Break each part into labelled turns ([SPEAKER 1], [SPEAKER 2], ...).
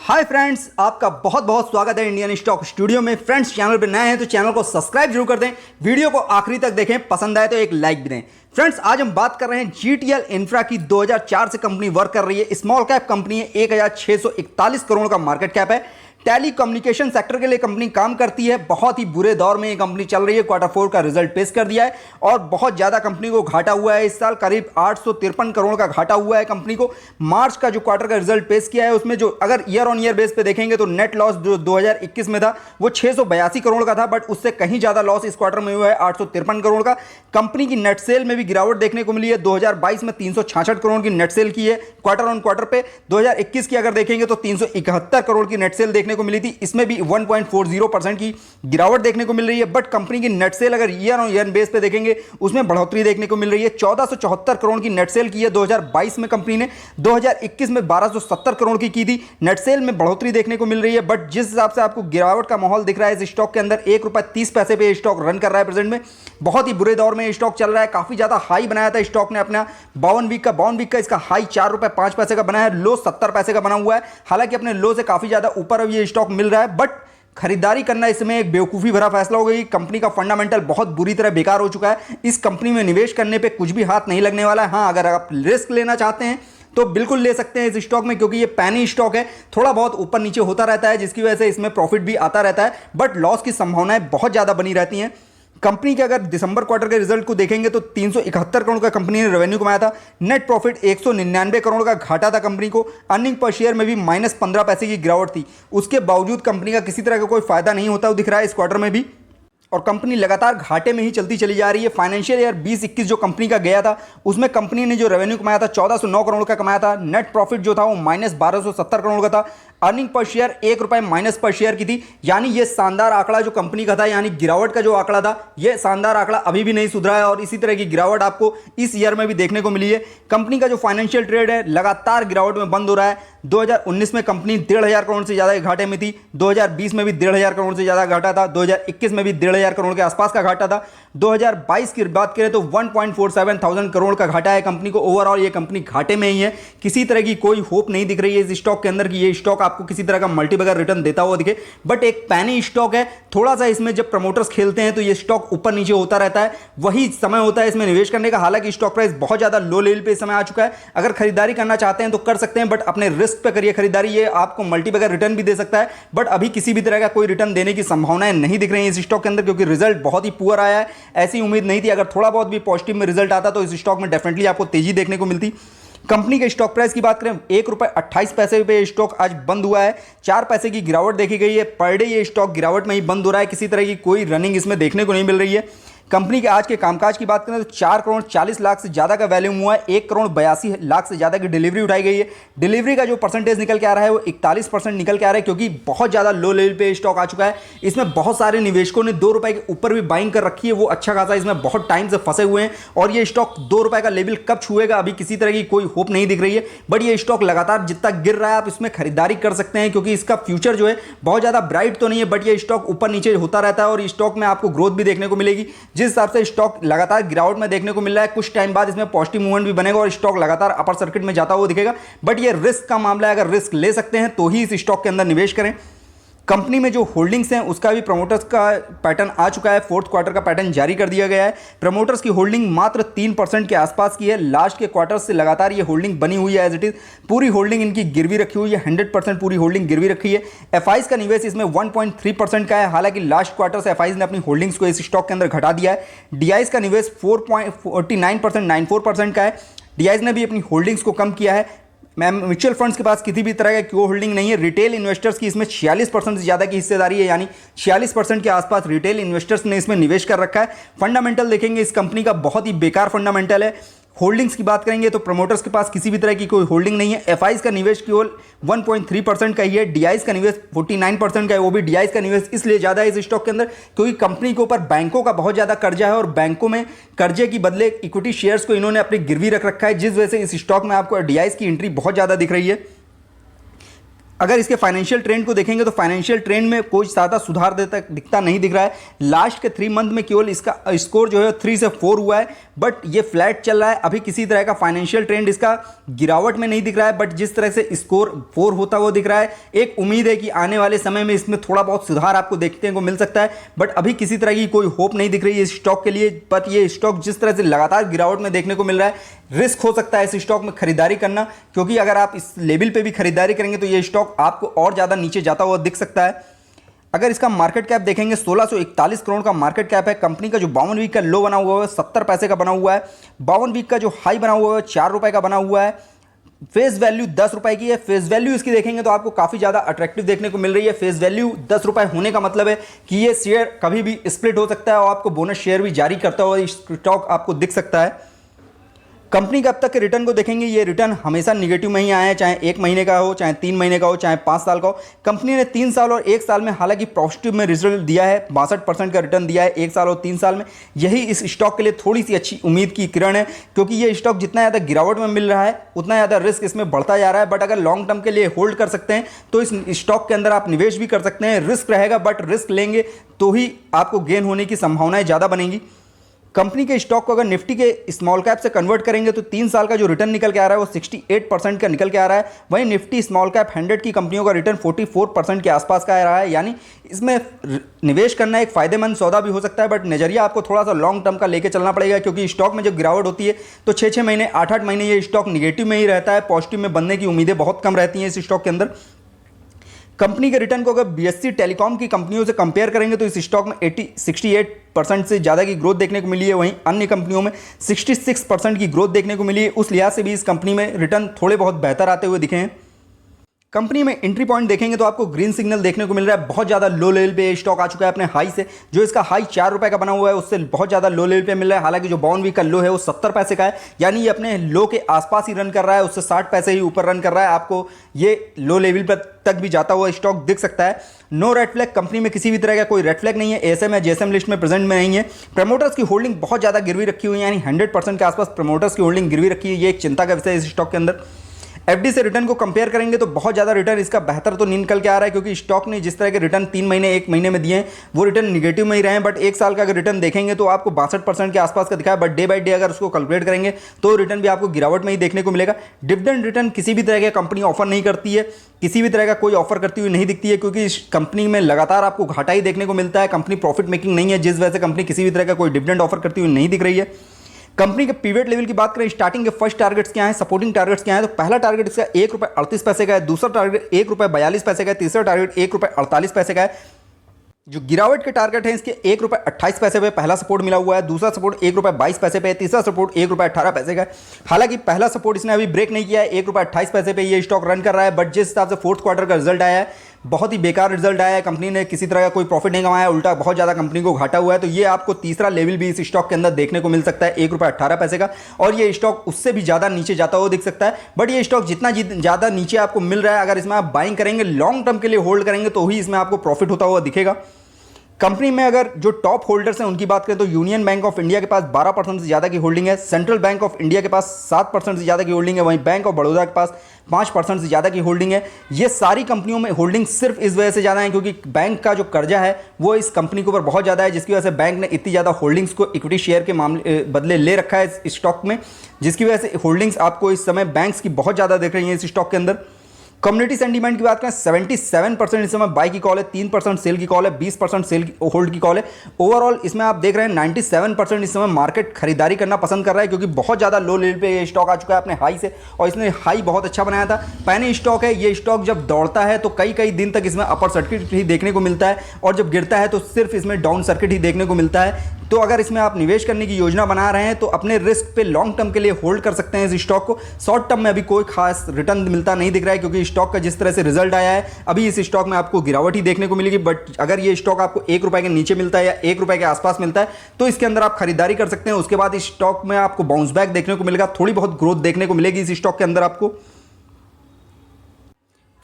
[SPEAKER 1] Hi friends, आपका बहुत बहुत स्वागत है इंडियन स्टॉक स्टूडियो में। फ्रेंड्स, चैनल पर नए हैं तो चैनल को सब्सक्राइब जरूर कर दें, वीडियो को आखिरी तक देखें, पसंद आए तो एक लाइक भी दें। फ्रेंड्स, आज हम बात कर रहे हैं जीटीएल इंफ्रा की। 2004 से कंपनी वर्क कर रही है, स्मॉल कैप कंपनी है, 1641 करोड़ का मार्केट कैप है। टेली कम्युनिकेशन सेक्टर के लिए कंपनी काम करती है। बहुत ही बुरे दौर में ये कंपनी चल रही है। Q4 का रिजल्ट पेश कर दिया है और बहुत ज़्यादा कंपनी को घाटा हुआ है। इस साल करीब 853 करोड़ का घाटा हुआ है कंपनी को। मार्च का जो क्वार्टर का रिजल्ट पेश किया है उसमें जो अगर ईयर ऑन ईयर बेस पे देखेंगे तो नेट लॉस जो 2021 में था वो 682 करोड़ का था, बट उससे कहीं ज़्यादा लॉस इस क्वार्टर में हुआ है 853 करोड़ का। कंपनी की नेट सेल में भी गिरावट देखने को मिली है। 2022 में 366 करोड़ की नेट सेल की है क्वार्टर ऑन क्वार्टर पे। 2021 की अगर देखेंगे तो 371 करोड़ की नेट सेल देखने को मिली थी, इसमें भी 1.40% की गिरावट देखने को मिल रही है। बट कंपनी की नेट सेल अगर ईयर ऑन ईयर बेस पे देखेंगे उसमें बढ़ोतरी देखने को मिल रही है। 1474 करोड़ की नेट सेल की है 2022 में कंपनी ने, 2021 में 1270 करोड़ की थी। नेट सेल में बढ़ोतरी देखने को मिल रही है। बट जिस हिसाब से आपको गिरावट का माहौल दिख रहा है इस स्टॉक के अंदर, ₹1.30 पे स्टॉक रन कर रहा है प्रेजेंट में। बहुत ही बुरे दौर में स्टॉक चल रहा है। काफी ज्यादा हाई बनाया था स्टॉक ने अपना 52 वीक का इसका हाई ₹4.05 का बना है, लो 70 पैसे का बना हुआ है। हालांकि अपने लो से काफी ज्यादा ऊपर अब ये स्टॉक मिल रहा है, बट खरीदारी करना इसमें एक बेवकूफ़ी भरा फैसला हो गई। कंपनी का फंडामेंटल बहुत बुरी तरह बेकार हो चुका है। इस कंपनी में निवेश करने पे कुछ भी हाथ नहीं लगने वाला है। हाँ, अगर आप रिस्क लेना चाहते हैं तो बिल्कुल ले सकते हैं इस स्टॉक में, क्योंकि ये पैनी स्टॉक है। थोड़ा बहुत ऊपर नीचे होता रहता है जिसकी वजह से इसमें प्रॉफिट भी आता रहता है, बट लॉस की संभावनाएं बहुत ज़्यादा बनी रहती हैं। कंपनी के अगर दिसंबर क्वार्टर के रिजल्ट को देखेंगे तो 371 करोड़ का कंपनी ने रेवेन्यू कमाया था। नेट प्रॉफिट 199 करोड़ का घाटा था कंपनी को। अर्निंग पर शेयर में भी -15 पैसे की गिरावट थी। उसके बावजूद कंपनी का किसी तरह का कोई फायदा नहीं होता दिख रहा है इस क्वार्टर में भी, और कंपनी लगातार घाटे में ही चलती चली जा रही है। फाइनेंशियल ईयर 2021 जो कंपनी का गया था उसमें कंपनी ने जो रेवेन्यू कमाया था 1409 करोड़ का कमाया था। नेट प्रॉफिट जो था वो -1270 करोड़ का था। अर्निंग पर शेयर ₹1 माइनस पर शेयर की थी। यानी ये शानदार आंकड़ा जो कंपनी का था, यानी गिरावट का जो आंकड़ा था, ये शानदार आंकड़ा अभी भी नहीं सुधरा है और इसी तरह की गिरावट आपको इस ईयर में भी देखने को मिली है। कंपनी का जो फाइनेंशियल ट्रेड है लगातार गिरावट में बंद हो रहा है। 2019 में कंपनी 1,500 करोड़ से ज़्यादा घाटे में थी। 2020 में भी 1,500 करोड़ से ज़्यादा घाटा था। 2021 में भी 1,500 करोड़ के आसपास का घाटा था। 2022 की बात करें तो 1.47 थाउजेंड करोड़ का घाटा है कंपनी को। ओवरऑल ये कंपनी घाटे में ही है। किसी तरह की कोई होप नहीं दिख रही है इस स्टॉक के अंदर कि ये स्टॉक आपको किसी तरह का मल्टीबैगर रिटर्न देता हुआ दिखे। बट एक पैनी स्टॉक है। थोड़ा सा इसमें जब प्रमोटर्स खेलते हैं तो ये स्टॉक ऊपर नीचे होता रहता है, वही समय होता है इसमें निवेश करने का। हालांकि स्टॉक प्राइस बहुत ज़्यादा लो लेवल पे इस समय आ चुका है। अगर खरीदारी करना चाहते हैं तो कर सकते हैं, बट अपने रिस्क पे करिए खरीदारी। ये आपको मल्टीबैगर रिटर्न भी दे सकता है, बट अभी किसी भी तरह का कोई रिटर्न देने की संभावनाएं नहीं दिख रही है इस स्टॉक के अंदर, क्योंकि रिजल्ट बहुत ही पुअर आया है। ऐसी उम्मीद नहीं थी। अगर थोड़ा बहुत भी पॉजिटिव में रिजल्ट आता तो इस स्टॉक में डेफिनेटली आपको तेजी देखने को मिलती। कंपनी के स्टॉक प्राइस की बात करें, ₹1.28 पे स्टॉक आज बंद हुआ है। 4 पैसे की गिरावट देखी गई है। पर डे ये स्टॉक गिरावट में ही बंद हो रहा है। किसी तरह की कोई रनिंग इसमें देखने को नहीं मिल रही है। कंपनी के आज के कामकाज की बात करें तो 4 करोड़ 40 लाख से ज़्यादा का वैल्यूम हुआ है। 1 करोड़ 82 लाख से ज़्यादा की डिलीवरी उठाई गई है। डिलीवरी का जो परसेंटेज निकल के आ रहा है वो 41% निकल के आ रहा है, क्योंकि बहुत ज़्यादा लो लेवल पे स्टॉक आ चुका है। इसमें बहुत सारे निवेशकों ने ₹2 के ऊपर भी बाइंग कर रखी है। वो अच्छा खासा इसमें बहुत टाइम से फंसे हुए हैं और ये स्टॉक ₹2 का लेवल कब छुएगा अभी किसी तरह की कोई होप नहीं दिख रही है। बट ये स्टॉक लगातार जितना गिर रहा है आप इसमें खरीदारी कर सकते हैं, क्योंकि इसका फ्यूचर जो है बहुत ज़्यादा ब्राइट तो नहीं है, बट ये स्टॉक ऊपर नीचे होता रहता है और स्टॉक में आपको ग्रोथ भी देखने को मिलेगी। जिस हिसाब से स्टॉक लगातार गिरावट में देखने को मिल रहा है, कुछ टाइम बाद इसमें पॉजिटिव मूवमेंट भी बनेगा और स्टॉक लगातार अपर सर्किट में जाता हुआ दिखेगा। बट ये रिस्क का मामला है। अगर रिस्क ले सकते हैं तो ही इस स्टॉक के अंदर निवेश करें। कंपनी में जो होल्डिंग्स हैं उसका भी प्रमोटर्स का पैटर्न आ चुका है। 4th क्वार्टर का पैटर्न जारी कर दिया गया है। प्रमोटर्स की होल्डिंग मात्र 3% के आसपास की है। लास्ट के क्वार्टर से लगातार ये होल्डिंग बनी हुई है एज इट इज। पूरी होल्डिंग इनकी गिरवी रखी हुई है, 100% पूरी होल्डिंग गिरवी रखी है। एफआईज का निवेश इसमें 1.3% का है। हालांकि लास्ट क्वार्टर से एफआईज ने अपनी होल्डिंग्स को इस स्टॉक के अंदर घटा दिया है। डीआईज का निवेश 4.49% का है। डीआईज ने भी अपनी होल्डिंग्स को कम किया है। म्यूचुअल फंड्स के पास किसी भी तरह का होल्डिंग नहीं है। रिटेल इन्वेस्टर्स की इसमें 46% से ज़्यादा की हिस्सेदारी है, यानी 46% के आसपास रिटेल इन्वेस्टर्स ने इसमें निवेश कर रखा है। फंडामेंटल देखेंगे इस कंपनी का बहुत ही बेकार फंडामेंटल है। होल्डिंग्स की बात करेंगे तो प्रमोटर्स के पास किसी भी तरह की कोई होल्डिंग नहीं है। एफआईज का निवेश केवल 1.3% का ही है। डीआईज का निवेश 49% का है। वो भी डीआईज का निवेश इसलिए ज़्यादा है इस स्टॉक के अंदर क्योंकि कंपनी के ऊपर बैंकों का बहुत ज़्यादा कर्जा है और बैंकों में कर्जे की बदले इक्विटी शेयर्स को इन्होंने अपनी गिरवी रख रखा है, जिस वजह से इस स्टॉक में आपको डीआईज की एंट्री बहुत ज़्यादा दिख रही है। अगर इसके फाइनेंशियल ट्रेंड को देखेंगे तो फाइनेंशियल ट्रेंड में कोई ज़्यादा सुधार दिखता नहीं दिख रहा है। लास्ट के 3 मंथ में केवल इसका स्कोर जो है 3 से 4 हुआ है, बट ये फ्लैट चल रहा है। अभी किसी तरह का फाइनेंशियल ट्रेंड इसका गिरावट में नहीं दिख रहा है, बट जिस तरह से स्कोर 4 होता हुआ दिख रहा है, एक उम्मीद है कि आने वाले समय में इसमें थोड़ा बहुत सुधार आपको देखने को मिल सकता है। बट अभी किसी तरह की कोई होप नहीं दिख रही है इस स्टॉक के लिए। बट ये स्टॉक जिस तरह से लगातार गिरावट में देखने को मिल रहा है, रिस्क हो सकता है इस स्टॉक में खरीदारी करना, क्योंकि अगर आप इस लेवल पे भी खरीदारी करेंगे तो ये स्टॉक आपको और ज़्यादा नीचे जाता हुआ दिख सकता है। अगर इसका मार्केट कैप देखेंगे 1641 करोड़ का मार्केट कैप है। कंपनी का जो 52 वीक का लो बना हुआ है 70 पैसे का बना हुआ है। 52 वीक का जो हाई बना हुआ है 4 रुपए का बना हुआ है। फेस वैल्यू 10 रुपए की है। फेस वैल्यू इसकी देखेंगे तो आपको काफ़ी ज़्यादा अट्रैक्टिव देखने को मिल रही है। फेस वैल्यू 10 रुपए होने का मतलब है कि ये शेयर कभी भी स्प्लिट हो सकता है और आपको बोनस शेयर भी जारी करता हुआ स्टॉक आपको दिख सकता है। कंपनी के अब तक के रिटर्न को देखेंगे, ये रिटर्न हमेशा निगेटिव में ही आया है, चाहे 1 महीने का हो, चाहे 3 महीने का हो, चाहे 5 साल का हो। कंपनी ने 3 साल और 1 साल में हालांकि पॉजिटिव में रिजल्ट दिया है, 62% का रिटर्न दिया है 1 साल और 3 साल में। यही इस स्टॉक के लिए थोड़ी सी अच्छी उम्मीद की किरण है, क्योंकि ये स्टॉक जितना ज़्यादा गिरावट में मिल रहा है उतना ज़्यादा रिस्क इसमें बढ़ता जा रहा है। बट अगर लॉन्ग टर्म के लिए होल्ड कर सकते हैं तो इस स्टॉक के अंदर आप निवेश भी कर सकते हैं। रिस्क रहेगा, बट रिस्क लेंगे तो ही आपको गेन होने की संभावनाएं ज़्यादा बनेंगी। कंपनी के स्टॉक को अगर निफ्टी के स्मॉल कैप से कन्वर्ट करेंगे तो 3 साल का जो रिटर्न निकल के आ रहा है वो 68% का निकल के आ रहा है। वहीं निफ्टी स्मॉल कैप 100 की कंपनियों का रिटर्न 44% के आसपास का आ रहा है। यानी इसमें निवेश करना एक फायदेमंद सौदा भी हो सकता है, बट नज़रिया आपको थोड़ा सा लॉन्ग टर्म का लेके चलना पड़ेगा, क्योंकि स्टॉक में जब गिरावट होती है तो 6-6 महीने 8-8 महीने ये स्टॉक निगेटिव में ही रहता है। पॉजिटिव में बनने की उम्मीदें बहुत कम रहती हैं इस स्टॉक के अंदर। कंपनी के रिटर्न को अगर बीएससी टेलीकॉम की कंपनियों से कंपेयर करेंगे तो इस स्टॉक में 68% से ज़्यादा की ग्रोथ देखने को मिली है। वहीं अन्य कंपनियों में 66% की ग्रोथ देखने को मिली है। उस लिहाज से भी इस कंपनी में रिटर्न थोड़े बहुत बेहतर आते हुए दिखे हैं। कंपनी में एंट्री पॉइंट देखेंगे तो आपको ग्रीन सिग्नल देखने को मिल रहा है। बहुत ज़्यादा लो लेवल पे स्टॉक आ चुका है अपने हाई से। जो इसका हाई 4 रुपए का बना हुआ है उससे बहुत ज़्यादा लो लेवल पे मिल रहा है। हालांकि जो 52 वीक का लो है वो 70 पैसे का है, यानी ये अपने लो के आसपास ही रन कर रहा है, उससे 60 पैसे ही ऊपर रन कर रहा है। आपको ये लो लेवल पर तक भी जाता हुआ स्टॉक दिख सकता है। नो रेड फ्लैग, कंपनी में किसी भी तरह का कोई रेड फ्लैग नहीं है। एएसएम या जेएसएम लिस्ट में प्रेजेंट में नहीं है। प्रमोटर्स की होल्डिंग बहुत ज़्यादा गिरवी रखी हुई है, यानी 100% के आसपास प्रमोटर्स की होल्डिंग गिरवी रखी है। ये एक चिंता का विषय है इस स्टॉक के अंदर। एफडी से रिटर्न को कंपेयर करेंगे तो बहुत ज़्यादा रिटर्न इसका बेहतर तो नहीं निकल के आ रहा है, क्योंकि स्टॉक ने जिस तरह के रिटर्न 3 महीने 1 महीने में दिए हैं वो रिटर्न निगेटिव में ही रहे हैं। बट 1 साल का अगर रिटर्न देखेंगे तो आपको 62% के आसपास का दिखा है। बट डे बाय डे अगर उसको कैलकुलेट करेंगे तो रिटर्न भी आपको गिरावट में ही देखने को मिलेगा। डिविडेंड रिटर्न किसी भी तरह की कंपनी ऑफर नहीं करती है, किसी भी तरह का कोई ऑफर करती हुई नहीं दिखती है, क्योंकि इस कंपनी में लगातार आपको घाटा ही देखने को मिलता है। कंपनी प्रॉफिट मेकिंग नहीं है, जिस वजह से कंपनी किसी भी तरह का कोई डिविडेंड ऑफर करती हुई नहीं दिख रही है। कंपनी के पीरियड लेवल की बात करें, स्टार्टिंग के फर्स्ट टारगेट्स क्या हैं, सपोर्टिंग टारगेट्स क्या हैं, तो पहला टारगेट इसका 1 रुपये 38 पैसे का है, दूसरा टारगेट 1 रुपये 42 पैसे का है, तीसरा टारगेट 1 रुपये 48 पैसे का है। जो गिरावट के टारगेट है इसके 1 रुपये 28 पैसे पे पहला सपोर्ट मिला हुआ है, दूसरा सपोर्ट 1 रुपये 22 पैसे पे है, तीसरा सपोर्ट 1 रुपये 18 पैसे का है। हालांकि पहला सपोर्ट इसने अभी ब्रेक नहीं किया है, 1 रुपये 28 पैसे पे ये स्टॉक रन कर रहा है। बट जिस हिसाब से फोर्थ क्वार्टर का रिजल्ट आया है बहुत ही बेकार रिजल्ट आया है, कंपनी ने किसी तरह का कोई प्रॉफिट नहीं कमाया, उल्टा बहुत ज़्यादा कंपनी को घाटा हुआ है। तो ये आपको तीसरा लेवल भी इस स्टॉक के अंदर देखने को मिल सकता है 1 रुपये 18 पैसे का, और ये स्टॉक उससे भी ज़्यादा नीचे जाता हुआ दिख सकता है। बट ये स्टॉक जितना ज़्यादा नीचे आपको मिल रहा है, अगर इसमें आप बाइंग करेंगे, लॉन्ग टर्म के लिए होल्ड करेंगे तो ही इसमें आपको प्रॉफिट होता हुआ दिखेगा। कंपनी में अगर जो टॉप होल्डर्स हैं उनकी बात करें तो यूनियन बैंक ऑफ इंडिया के पास 12% से ज़्यादा की होल्डिंग है, सेंट्रल बैंक ऑफ इंडिया के पास 7% से ज़्यादा की होल्डिंग है, वहीं बैंक ऑफ बड़ौदा के पास 5% से ज़्यादा की होल्डिंग है। ये सारी कंपनियों में होल्डिंग सिर्फ इस वजह से ज़्यादा है क्योंकि बैंक का जो कर्जा है वो इस कंपनी के ऊपर बहुत ज़्यादा है, जिसकी वजह से बैंक ने इतनी ज़्यादा होल्डिंग्स को इक्विटी शेयर के मामले बदले ले रखा है इस स्टॉक में, जिसकी वजह से होल्डिंग्स आपको इस समय बैंक्स की बहुत ज़्यादा दिख रही है इस स्टॉक के अंदर। कम्युनिटी सेंटीमेंट की बात करें 77% इस समय बाई की कॉल है, 3% सेल की कॉल है, 20% सेल होल्ड की कॉल है। ओवरऑल इसमें आप देख रहे हैं 97% इस समय मार्केट खरीदारी करना पसंद कर रहा है, क्योंकि बहुत ज़्यादा लो लेवल पे ये स्टॉक आ चुका है अपने हाई से, और इसने हाई बहुत अच्छा बनाया था। पैनी स्टॉक है, ये स्टॉक जब दौड़ता है तो कई कई दिन तक इसमें अपर सर्किट ही देखने को मिलता है, और जब गिरता है तो सिर्फ इसमें डाउन सर्किट ही देखने को मिलता है। तो अगर इसमें आप निवेश करने की योजना बना रहे हैं तो अपने रिस्क पे लॉन्ग टर्म के लिए होल्ड कर सकते हैं इस स्टॉक को। शॉर्ट टर्म में अभी कोई खास रिटर्न मिलता नहीं दिख रहा है, क्योंकि स्टॉक का जिस तरह से रिजल्ट आया है अभी इस स्टॉक में आपको गिरावट ही देखने को मिलेगी। बट अगर ये स्टॉक आपको 1 रुपये के नीचे मिलता है या 1 रुपये के आसपास मिलता है तो इसके अंदर आप खरीदारी कर सकते हैं। उसके बाद इस स्टॉक में आपको बाउंस बैक देखने को मिलेगा, थोड़ी बहुत ग्रोथ देखने को मिलेगी इस स्टॉक के अंदर आपको।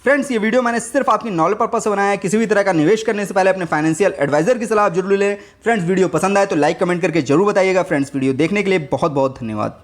[SPEAKER 1] फ्रेंड्स, ये वीडियो मैंने सिर्फ आपकी नॉलेज पर्पस से बनाया है, किसी भी तरह का निवेश करने से पहले अपने फाइनेंशियल एडवाइजर की सलाह जरूर लें। फ्रेंड्स, वीडियो पसंद आए तो लाइक कमेंट करके जरूर बताइएगा। फ्रेंड्स, वीडियो देखने के लिए बहुत बहुत धन्यवाद।